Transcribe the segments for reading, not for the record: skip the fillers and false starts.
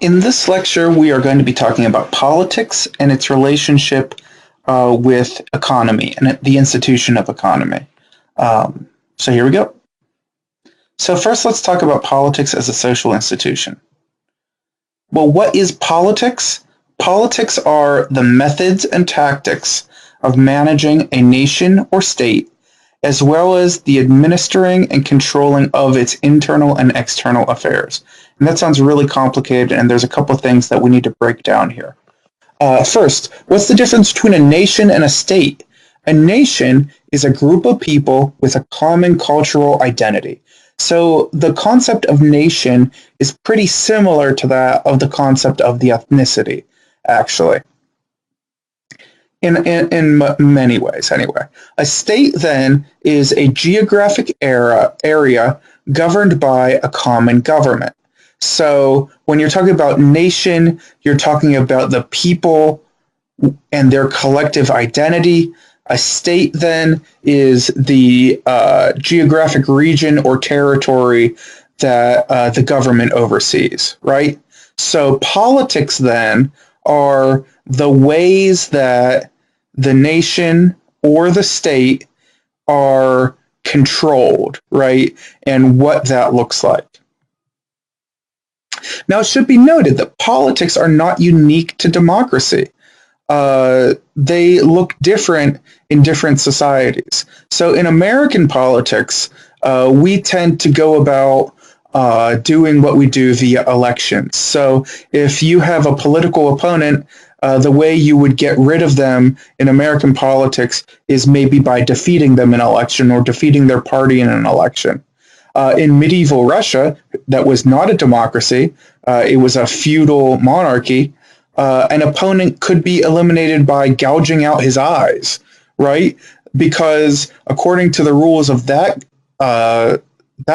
In this lecture, we are going to be talking about politics and its relationship with economy and the institution of economy. So here we go. So first, let's talk about politics as a social institution. Well, what is politics? Politics are the methods and tactics of managing a nation or state, as well as the administering and controlling of its internal and external affairs. And that sounds really complicated, and there's a couple things that we need to break down here. First, what's the difference between a nation and a state? A nation is a group of people with a common cultural identity. So the concept of nation is pretty similar to that of the concept of the ethnicity, actually. In many ways, anyway. A state, then, is a geographic area governed by a common government. So when you're talking about nation, you're talking about the people and their collective identity. A state, then, is the geographic region or territory that the government oversees, right? So politics, then, are the ways that the nation or the state are controlled, right? And what that looks like. Now, it should be noted that politics are not unique to democracy. They look different in different societies. So in American politics, we tend to go about doing what we do via elections. So if you have a political opponent, the way you would get rid of them in American politics is maybe by defeating them in an election or defeating their party in an election. In medieval Russia, that was not a democracy, it was a feudal monarchy, an opponent could be eliminated by gouging out his eyes, right? Because according to the rules of that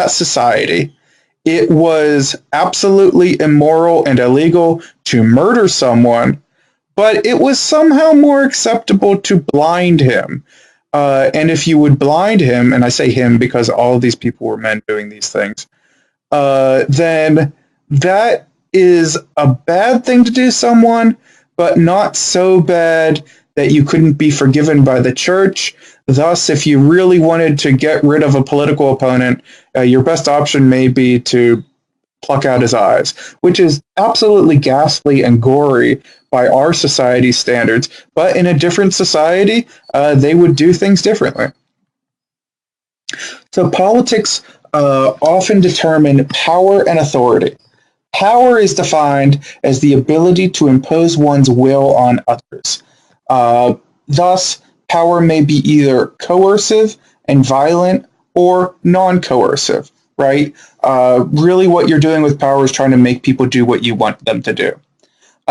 society, it was absolutely immoral and illegal to murder someone, but it was somehow more acceptable to blind him. And if you would blind him, and I say him because all of these people were men doing these things, then that is a bad thing to do to someone, but not so bad that you couldn't be forgiven by the church. Thus, if you really wanted to get rid of a political opponent, your best option may be to pluck out his eyes, which is absolutely ghastly and gory by our society's standards, but in a different society, they would do things differently. So politics often determine power and authority. Power is defined as the ability to impose one's will on others. Thus, power may be either coercive and violent or non-coercive, right? Really what you're doing with power is trying to make people do what you want them to do.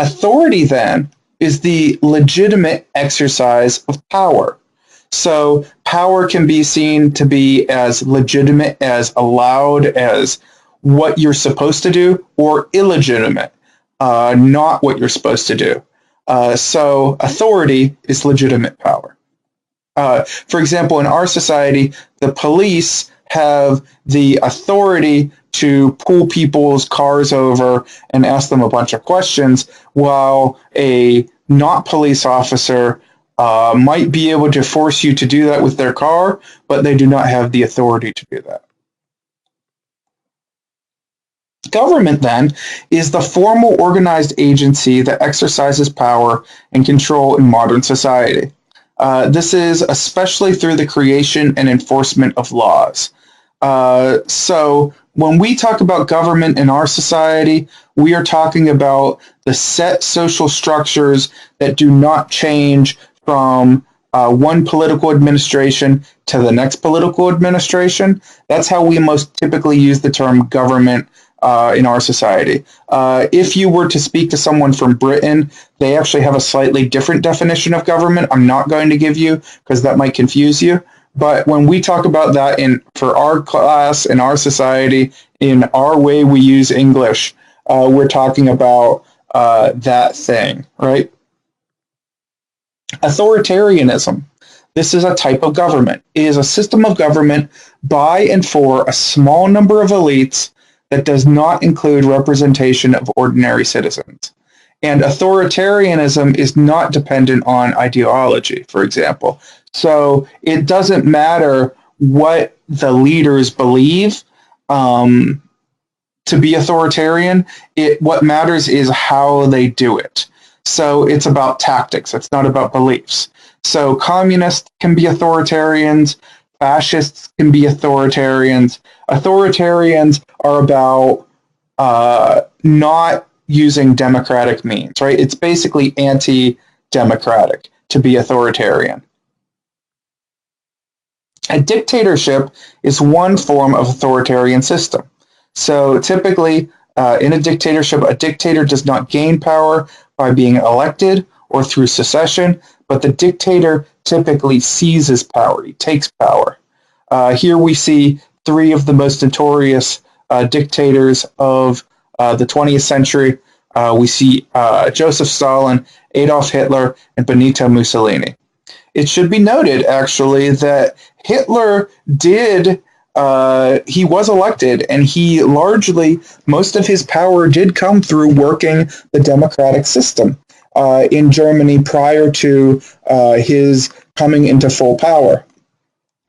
Authority, then, is the legitimate exercise of power. So power can be seen to be as legitimate, as allowed, as what you're supposed to do, or illegitimate, not what you're supposed to do. So authority is legitimate power. For example, in our society, the police have the authority to pull people's cars over and ask them a bunch of questions, while a not police officer might be able to force you to do that with their car, but they do not have the authority to do that. Government, then, is the formal organized agency that exercises power and control in modern society. This is especially through the creation and enforcement of laws. So when we talk about government in our society, we are talking about the set social structures that do not change from one political administration to the next political administration. That's how we most typically use the term government in our society. If you were to speak to someone from Britain, they actually have a slightly different definition of government. I'm not going to give you because that might confuse you. But when we talk about that for our class, in our society, in our way we use English, we're talking about that thing, right? Authoritarianism. This is a type of government. It is a system of government by and for a small number of elites that does not include representation of ordinary citizens. And authoritarianism is not dependent on ideology, for example. So it doesn't matter what the leaders believe to be authoritarian. What matters is how they do it. So it's about tactics. It's not about beliefs. So communists can be authoritarians. Fascists can be authoritarians. Authoritarians are about not using democratic means, right? It's basically anti-democratic to be authoritarian. A dictatorship is one form of authoritarian system. So typically, in a dictatorship, a dictator does not gain power by being elected or through secession, but the dictator typically seizes power. He takes power. Here we see three of the most notorious dictators of the 20th century. We see Joseph Stalin, Adolf Hitler, and Benito Mussolini. It should be noted, actually, that Hitler he was elected, and he largely, most of his power did come through working the democratic system in Germany prior to his coming into full power.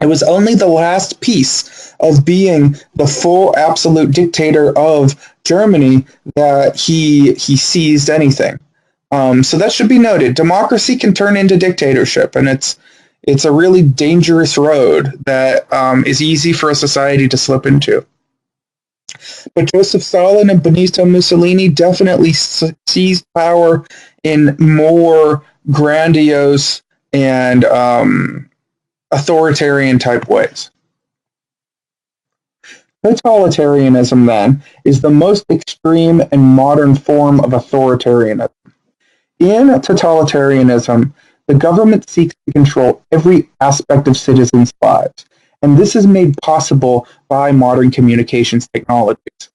It was only the last piece of being the full absolute dictator of Germany that he seized anything. So that should be noted. Democracy can turn into dictatorship, and it's a really dangerous road that is easy for a society to slip into. But Joseph Stalin and Benito Mussolini definitely seized power in more grandiose and authoritarian type ways. Totalitarianism, then, is the most extreme and modern form of authoritarianism. In totalitarianism, the government seeks to control every aspect of citizens' lives, and this is made possible by modern communications technologies.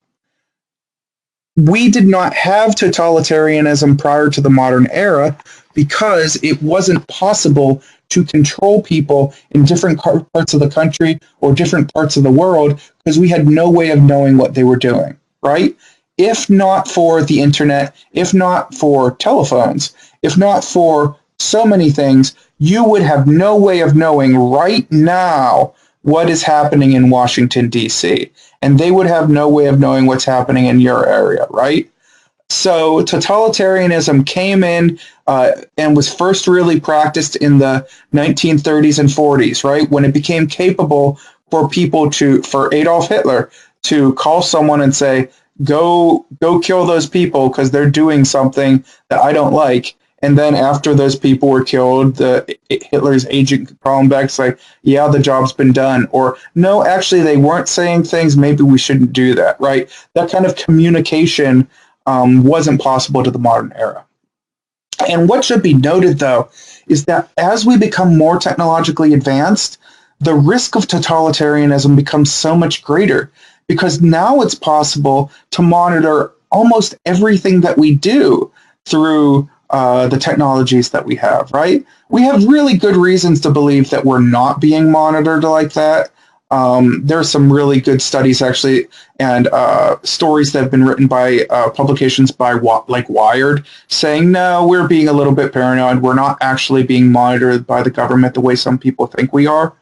We did not have totalitarianism prior to the modern era because it wasn't possible to control people in different parts of the country or different parts of the world because we had no way of knowing what they were doing, right? If not for the internet, if not for telephones, if not for so many things, you would have no way of knowing right now what is happening in Washington, D.C., and they would have no way of knowing what's happening in your area, right? So totalitarianism came in and was first really practiced in the 1930s and 40s, right? When it became capable for Adolf Hitler to call someone and say, go kill those people because they're doing something that I don't like. And then after those people were killed, Hitler's agent could call him back and say, yeah, the job's been done. Or, no, actually, they weren't saying things. Maybe we shouldn't do that, right? That kind of communication wasn't possible to the modern era. And what should be noted, though, is that as we become more technologically advanced, the risk of totalitarianism becomes so much greater because now it's possible to monitor almost everything that we do through the technologies that we have, right? We have really good reasons to believe that we're not being monitored like that. There are some really good studies, actually, and stories that have been written by publications by Wired saying, no, we're being a little bit paranoid. We're not actually being monitored by the government the way some people think we are.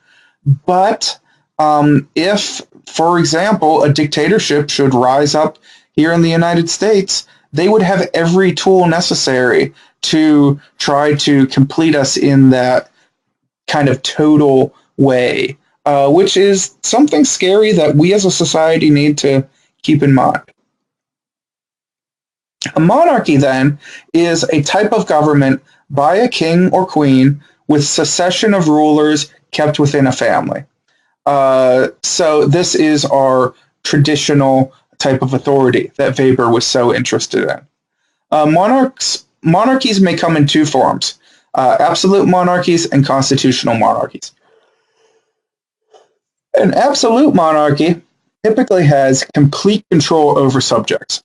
But if, for example, a dictatorship should rise up here in the United States, they would have every tool necessary to try to complete us in that kind of total way, which is something scary that we as a society need to keep in mind. A monarchy, then, is a type of government by a king or queen with succession of rulers kept within a family. So this is our traditional type of authority that Weber was so interested in. Monarchies may come in two forms, absolute monarchies and constitutional monarchies. An absolute monarchy typically has complete control over subjects.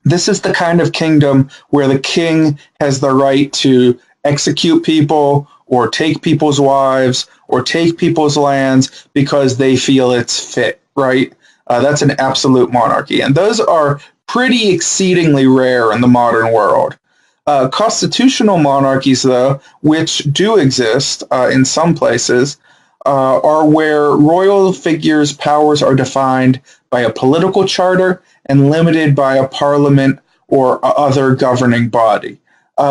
This is the kind of kingdom where the king has the right to execute people or take people's wives or take people's lands because they feel it's fit, right? That's an absolute monarchy. And those are pretty exceedingly rare in the modern world. Constitutional monarchies, though, which do exist in some places, are where royal figures' powers are defined by a political charter and limited by a parliament or other governing body.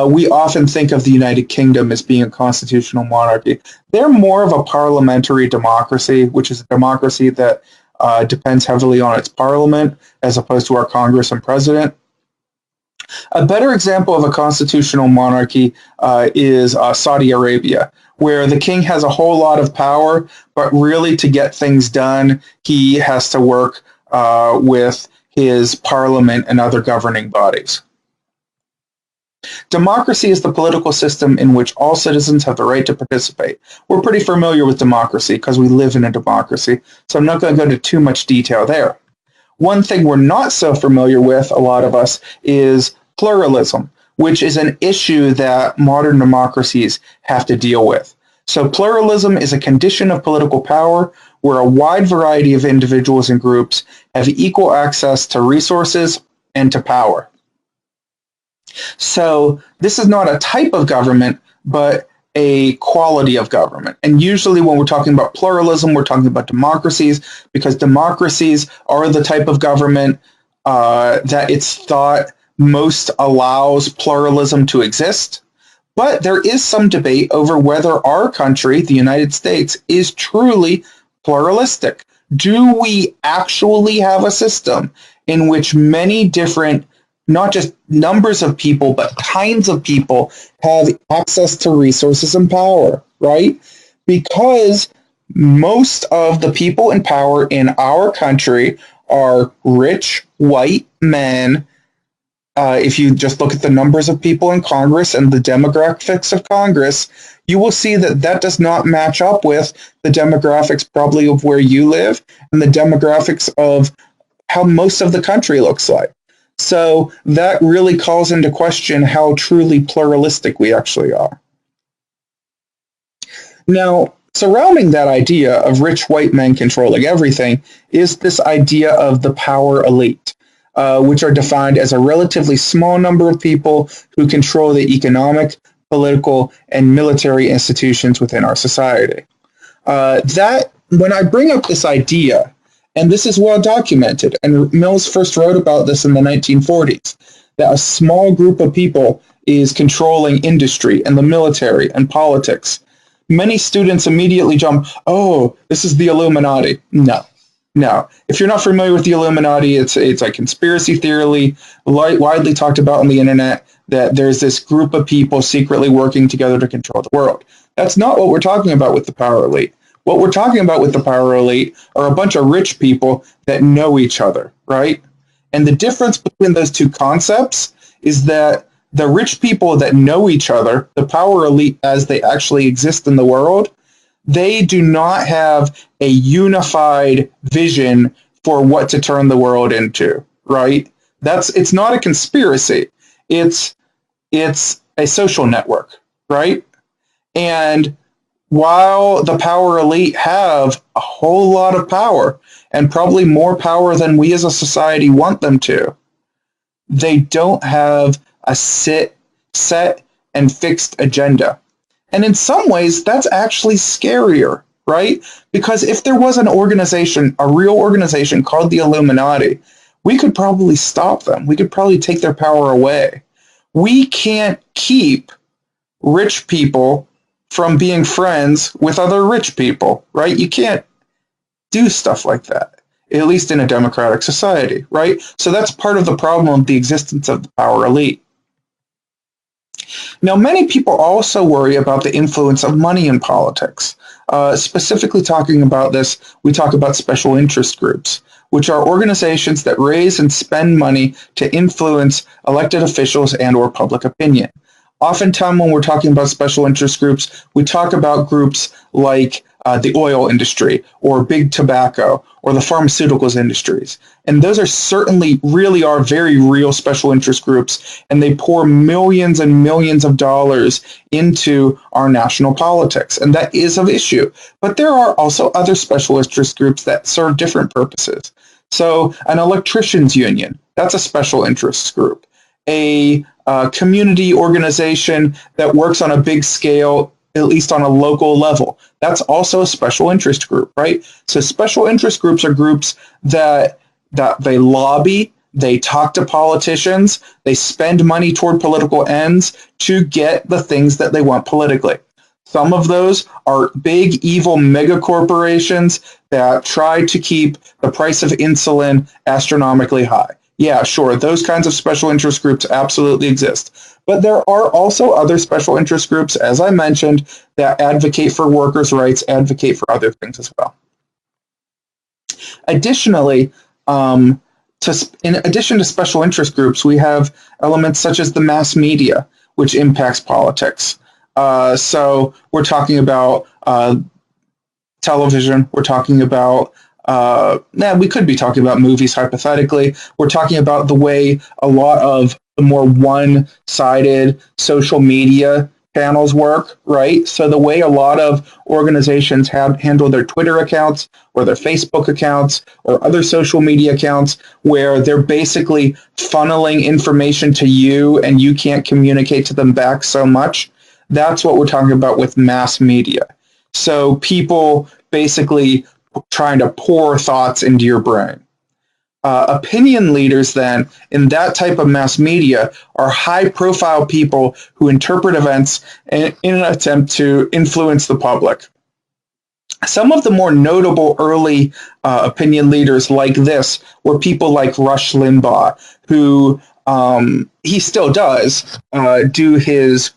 We often think of the United Kingdom as being a constitutional monarchy. They're more of a parliamentary democracy, which is a democracy that depends heavily on its parliament as opposed to our Congress and president. A better example of a constitutional monarchy is Saudi Arabia, where the king has a whole lot of power, but really to get things done, he has to work with his parliament and other governing bodies. Democracy is the political system in which all citizens have the right to participate. We're pretty familiar with democracy because we live in a democracy, so I'm not going to go into too much detail there. One thing we're not so familiar with, a lot of us, is pluralism, which is an issue that modern democracies have to deal with. So pluralism is a condition of political power where a wide variety of individuals and groups have equal access to resources and to power. So this is not a type of government, but a quality of government. And usually when we're talking about pluralism, we're talking about democracies, because democracies are the type of government that it's thought most allows pluralism to exist. But there is some debate over whether our country, the United States, is truly pluralistic. Do we actually have a system in which many different, not just numbers of people, but kinds of people have access to resources and power, right? Because most of the people in power in our country are rich, white men. If you just look at the numbers of people in Congress and the demographics of Congress, you will see that that does not match up with the demographics probably of where you live and the demographics of how most of the country looks like. So that really calls into question how truly pluralistic we actually are. Now, surrounding that idea of rich white men controlling everything is this idea of the power elite, which are defined as a relatively small number of people who control the economic, political, and military institutions within our society. When I bring up this idea, and this is well documented, and Mills first wrote about this in the 1940s, that a small group of people is controlling industry and the military and politics. Many students immediately jump, oh, this is the Illuminati. No. If you're not familiar with the Illuminati, it's a conspiracy theory widely talked about on the internet that there's this group of people secretly working together to control the world. That's not what we're talking about with the power elite. What we're talking about with the power elite are a bunch of rich people that know each other, right? And the difference between those two concepts is that the rich people that know each other, the power elite as they actually exist in the world, they do not have a unified vision for what to turn the world into, right? It's not a conspiracy. It's a social network, right? And while the power elite have a whole lot of power, and probably more power than we as a society want them to, they don't have a set and fixed agenda. And in some ways, that's actually scarier, right? Because if there was an organization, a real organization called the Illuminati, we could probably stop them. We could probably take their power away. We can't keep rich people from being friends with other rich people, right? You can't do stuff like that, at least in a democratic society, right? So that's part of the problem of the existence of the power elite. Now, many people also worry about the influence of money in politics. Specifically talking about this, we talk about special interest groups, which are organizations that raise and spend money to influence elected officials and or public opinion. Oftentimes when we're talking about special interest groups, we talk about groups like the oil industry or big tobacco or the pharmaceuticals industries. And those are certainly really are very real special interest groups, and they pour millions and millions of dollars into our national politics. And that is an issue. But there are also other special interest groups that serve different purposes. So an electricians union, that's a special interest group. A community organization that works on a big scale, at least on a local level, that's also a special interest group, right? So special interest groups are groups that they lobby, they talk to politicians, they spend money toward political ends to get the things that they want politically. Some of those are big, evil mega corporations that try to keep the price of insulin astronomically high. Yeah, sure, those kinds of special interest groups absolutely exist. But there are also other special interest groups, as I mentioned, that advocate for workers' rights, advocate for other things as well. Additionally, in addition to special interest groups, we have elements such as the mass media, which impacts politics. So we're talking about television, we're talking about we could be talking about movies hypothetically. We're talking about the way a lot of the more one-sided social media channels work, right? So the way a lot of organizations handle their Twitter accounts or their Facebook accounts or other social media accounts, where they're basically funneling information to you and you can't communicate to them back so much. That's what we're talking about with mass media. So people basically trying to pour thoughts into your brain. Opinion leaders, then, in that type of mass media are high-profile people who interpret events in an attempt to influence the public. Some of the more notable early opinion leaders like this were people like Rush Limbaugh, who he still does do his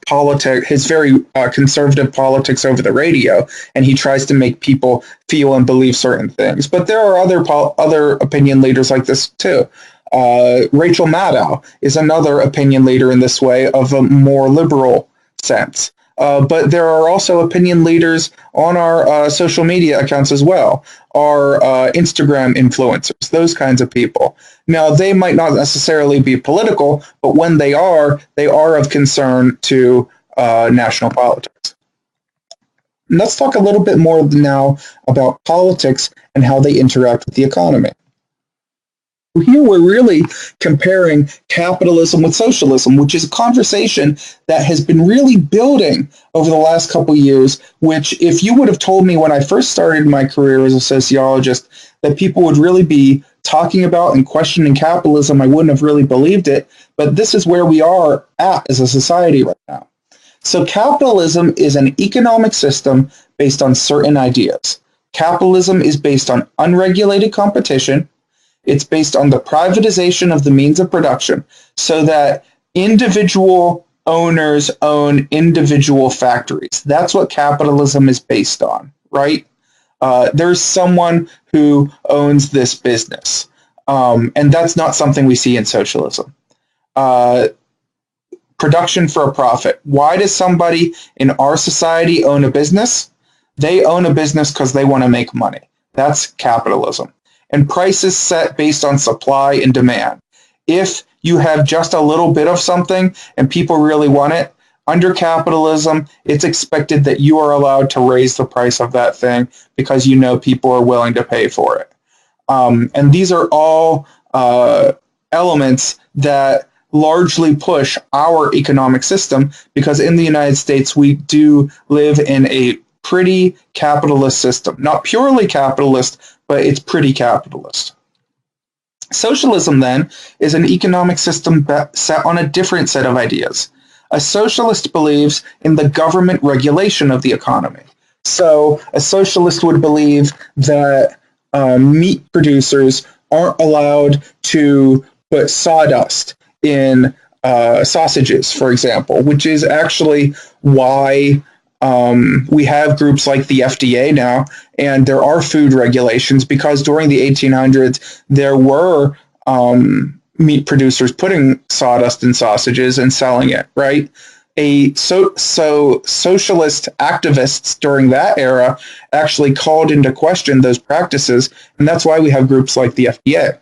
very conservative politics over the radio, and he tries to make people feel and believe certain things. But there are other opinion leaders like this too. Rachel Maddow is another opinion leader in this way, of a more liberal sense. But there are also opinion leaders on our social media accounts as well, our Instagram influencers, those kinds of people. Now, they might not necessarily be political, but when they are of concern to national politics. And let's talk a little bit more now about politics and how they interact with the economy. Here we're really comparing capitalism with socialism, which is a conversation that has been really building over the last couple of years, which if you would have told me when I first started my career as a sociologist that people would really be talking about and questioning capitalism, I wouldn't have really believed it. But this is where we are at as a society right now. So capitalism is an economic system based on certain ideas. Capitalism is based on unregulated competition. It's based on the privatization of the means of production, so that individual owners own individual factories. That's what capitalism is based on, right? There's someone who owns this business, and that's not something we see in socialism. Production for a profit. Why does somebody in our society own a business? They own a business because they want to make money. That's capitalism. And prices set based on supply and demand. If you have just a little bit of something and people really want it, under capitalism, it's expected that you are allowed to raise the price of that thing because you know people are willing to pay for it. And these are all elements that largely push our economic system, because in the United States, we do live in a pretty capitalist system. Not purely capitalist, but it's pretty capitalist. Socialism, then, is an economic system set on a different set of ideas. A socialist believes in the government regulation of the economy. So a socialist would believe that meat producers aren't allowed to put sawdust in sausages, for example, which is actually why we have groups like the FDA now, and there are food regulations, because during the 1800s, there were meat producers putting sawdust in sausages and selling it, right? So socialist activists during that era actually called into question those practices, and that's why we have groups like the FDA.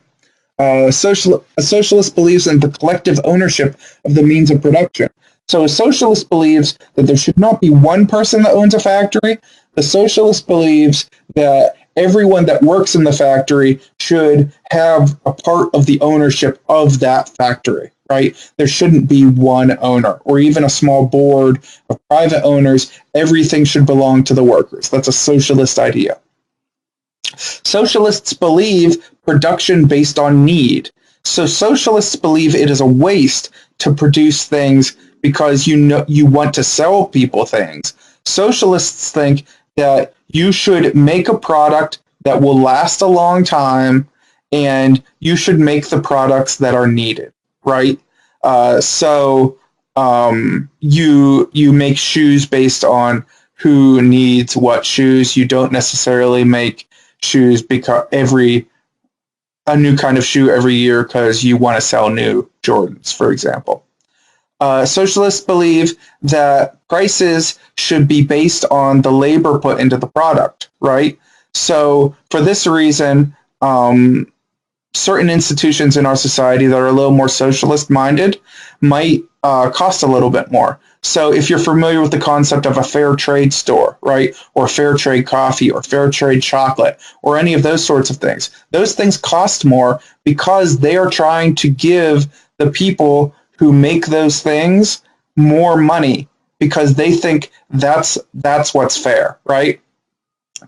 A socialist believes in the collective ownership of the means of production. So a socialist believes that there should not be one person that owns a factory. The socialist believes that everyone that works in the factory should have a part of the ownership of that factory, right? There shouldn't be one owner or even a small board of private owners. Everything should belong to the workers. That's a socialist idea. Socialists believe production based on need. So socialists believe it is a waste to produce things because you want to sell people things. Socialists think that you should make a product that will last a long time, and you should make the products that are needed, right? You make shoes based on who needs what shoes. You don't necessarily make shoes because a new kind of shoe every year because you want to sell new Jordans, for example. Socialists believe that prices should be based on the labor put into the product, right? So for this reason, certain institutions in our society that are a little more socialist-minded might cost a little bit more. So if you're familiar with the concept of a fair trade store, right, or fair trade coffee or fair trade chocolate or any of those sorts of things, those things cost more because they are trying to give the people who make those things more money because they think that's what's fair, right?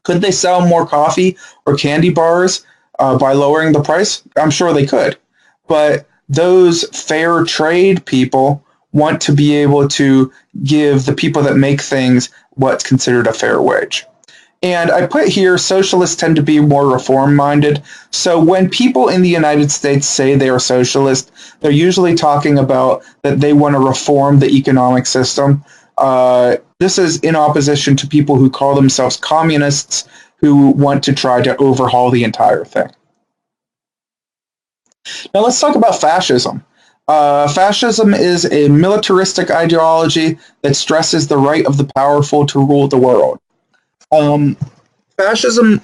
Could they sell more coffee or candy bars by lowering the price? I'm sure they could. But those fair trade people want to be able to give the people that make things what's considered a fair wage. And I put here, socialists tend to be more reform-minded. So when people in the United States say they are socialist, they're usually talking about that they want to reform the economic system. This is in opposition to people who call themselves communists who want to try to overhaul the entire thing. Now let's talk about fascism. Fascism is a militaristic ideology that stresses the right of the powerful to rule the world. Fascism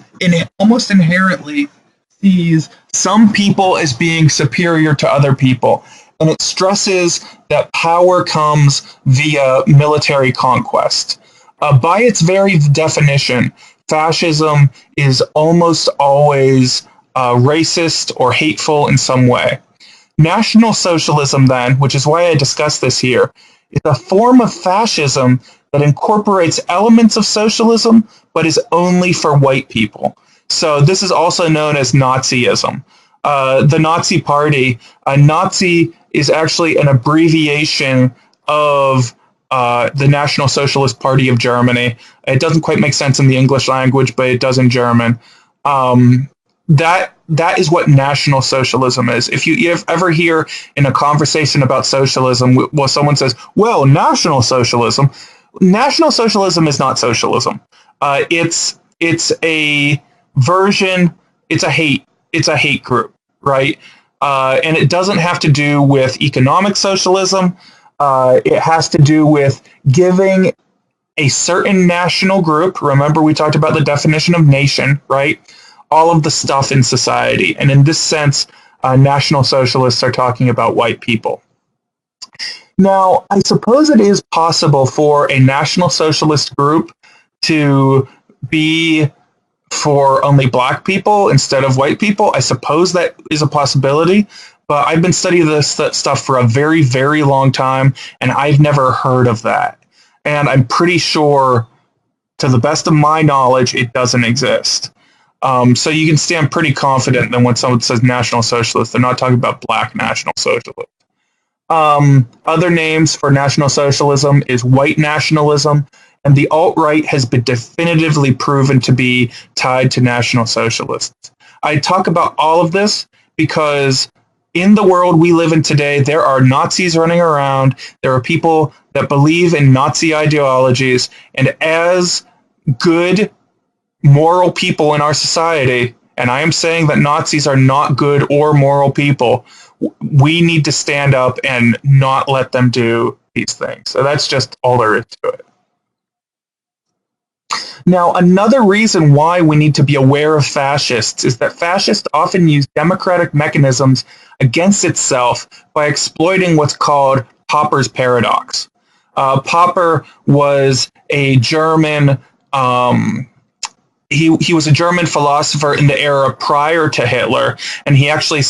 almost inherently sees some people as being superior to other people, and it stresses that power comes via military conquest. By its very definition, fascism is almost always racist or hateful in some way. National Socialism, then, which is why I discuss this here, is a form of fascism that incorporates elements of socialism, but is only for white people. So this is also known as Nazism. The Nazi Party, Nazi is actually an abbreviation of the National Socialist Party of Germany. It doesn't quite make sense in the English language, but it does in German. That is what National Socialism is. If you ever hear in a conversation about socialism, well, someone says, well, National Socialism is not socialism. It's a version, it's a hate group, right? And it doesn't have to do with economic socialism. It has to do with giving a certain national group, remember we talked about the definition of nation, right? All of the stuff in society. And in this sense, National Socialists are talking about white people. Now, I suppose it is possible for a National Socialist group to be for only black people instead of white people. I suppose that is a possibility, but I've been studying this stuff for a very, very long time, and I've never heard of that. And I'm pretty sure, to the best of my knowledge, it doesn't exist. So you can stand pretty confident that when someone says National Socialist, they're not talking about black National Socialist. Other names for National Socialism is white nationalism, and the alt-right has been definitively proven to be tied to National Socialists. I talk about all of this because in the world we live in today, there are Nazis running around, there are people that believe in Nazi ideologies, and as good moral people in our society, and I am saying that Nazis are not good or moral people, we need to stand up and not let them do these things. So that's just all there is to it. Now, another reason why we need to be aware of fascists is that fascists often use democratic mechanisms against itself by exploiting what's called Popper's paradox. Popper was a German he was a German philosopher in the era prior to Hitler, and he actually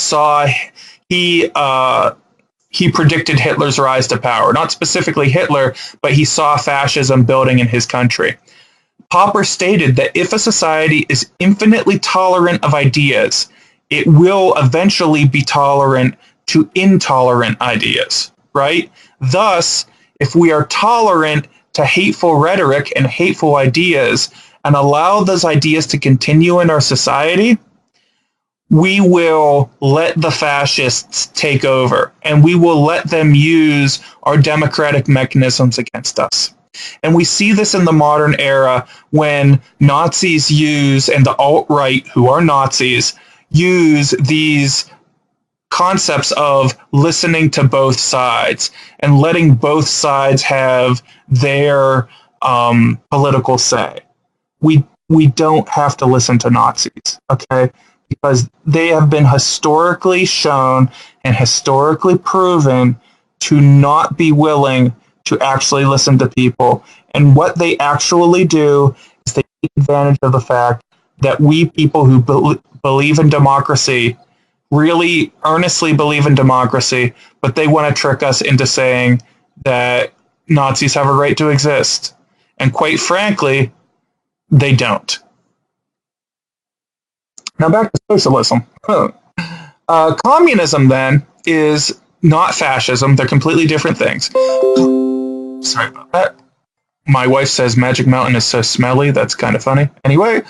he predicted Hitler's rise to power. Not specifically Hitler, but he saw fascism building in his country. Popper stated that if a society is infinitely tolerant of ideas, it will eventually be tolerant to intolerant ideas, right? Thus, if we are tolerant to hateful rhetoric and hateful ideas and allow those ideas to continue in our society, we will let the fascists take over, and we will let them use our democratic mechanisms against us. And we see this in the modern era when Nazis use, and the alt-right, who are Nazis, use these concepts of listening to both sides and letting both sides have their political say. We don't have to listen to Nazis, okay? Because they have been historically shown and historically proven to not be willing to actually listen to people. And what they actually do is they take advantage of the fact that we people who believe in democracy really earnestly believe in democracy, but they want to trick us into saying that Nazis have a right to exist. And quite frankly, they don't. Now back to socialism. Communism, then, is not fascism. They're completely different things. Sorry about that. My wife says Magic Mountain is so smelly. That's kind of funny. Anyway,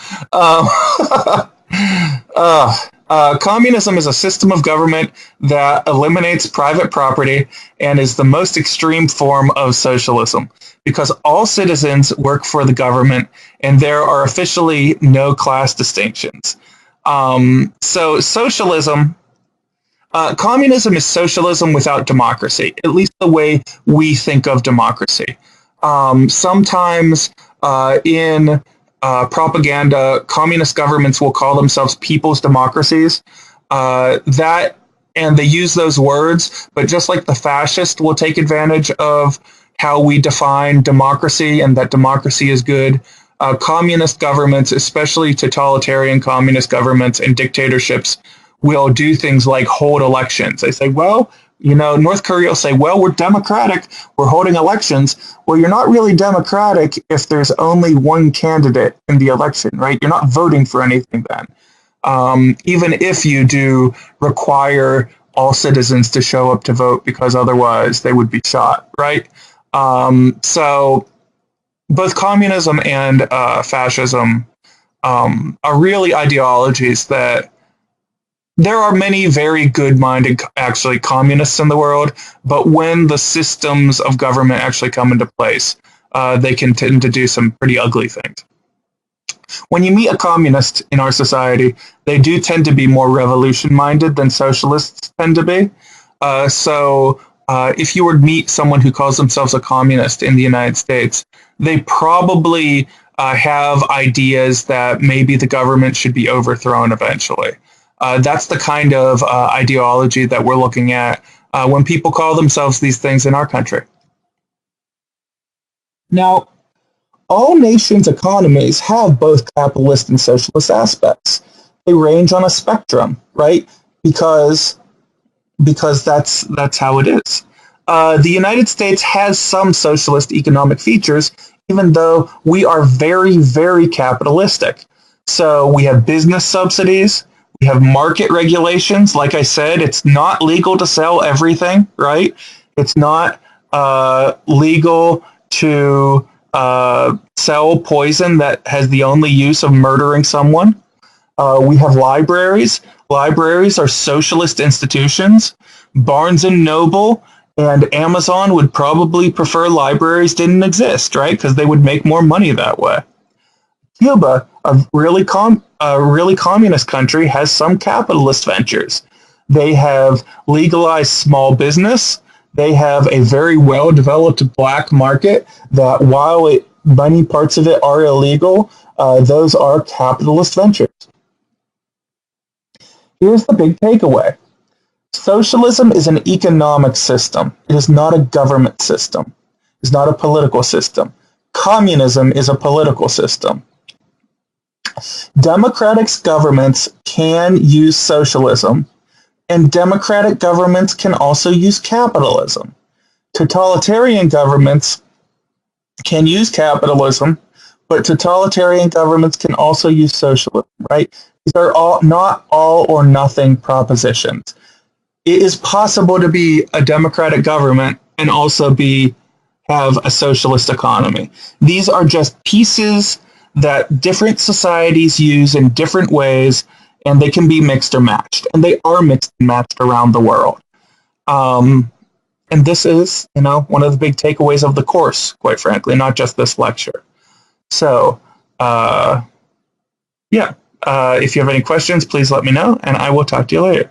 communism is a system of government that eliminates private property and is the most extreme form of socialism because all citizens work for the government and there are officially no class distinctions. So socialism, communism is socialism without democracy, at least the way we think of democracy. Sometimes in propaganda, communist governments will call themselves people's democracies. And they use those words, but just like the fascist will take advantage of how we define democracy and that democracy is good, communist governments, especially totalitarian communist governments and dictatorships, will do things like hold elections. They say, well, North Korea will say, well, we're democratic, we're holding elections. Well, you're not really democratic if there's only one candidate in the election, right? You're not voting for anything then. Even if you do require all citizens to show up to vote because otherwise they would be shot, right? So both communism and fascism are really ideologies that there are many very good-minded, actually, communists in the world, but when the systems of government actually come into place, they can tend to do some pretty ugly things. When you meet a communist in our society, they do tend to be more revolution-minded than socialists tend to be. So if you were to meet someone who calls themselves a communist in the United States, they probably have ideas that maybe the government should be overthrown eventually. That's the kind of ideology that we're looking at when people call themselves these things in our country. Now, all nations' economies have both capitalist and socialist aspects. They range on a spectrum, right? Because that's how it is. The United States has some socialist economic features, even though we are very, very capitalistic. So we have business subsidies. We have market regulations. Like I said, it's not legal to sell everything, right? It's not legal to sell poison that has the only use of murdering someone. We have libraries. Libraries are socialist institutions. Barnes and Noble and Amazon would probably prefer libraries didn't exist, right? Because they would make more money that way. Cuba, a really communist country, has some capitalist ventures. They have legalized small business. They have a very well-developed black market that, while many parts of it are illegal, those are capitalist ventures. Here's the big takeaway. Socialism is an economic system. It is not a government system. It's not a political system. Communism is a political system. Democratic governments can use socialism, and democratic governments can also use capitalism. Totalitarian governments can use capitalism, but totalitarian governments can also use socialism, right? These are all not all or nothing propositions. It is possible to be a democratic government and also have a socialist economy. These are just pieces that different societies use in different ways, and they can be mixed or matched, and they are mixed and matched around the world. And this is, one of the big takeaways of the course, quite frankly, not just this lecture. So, if you have any questions, please let me know, and I will talk to you later.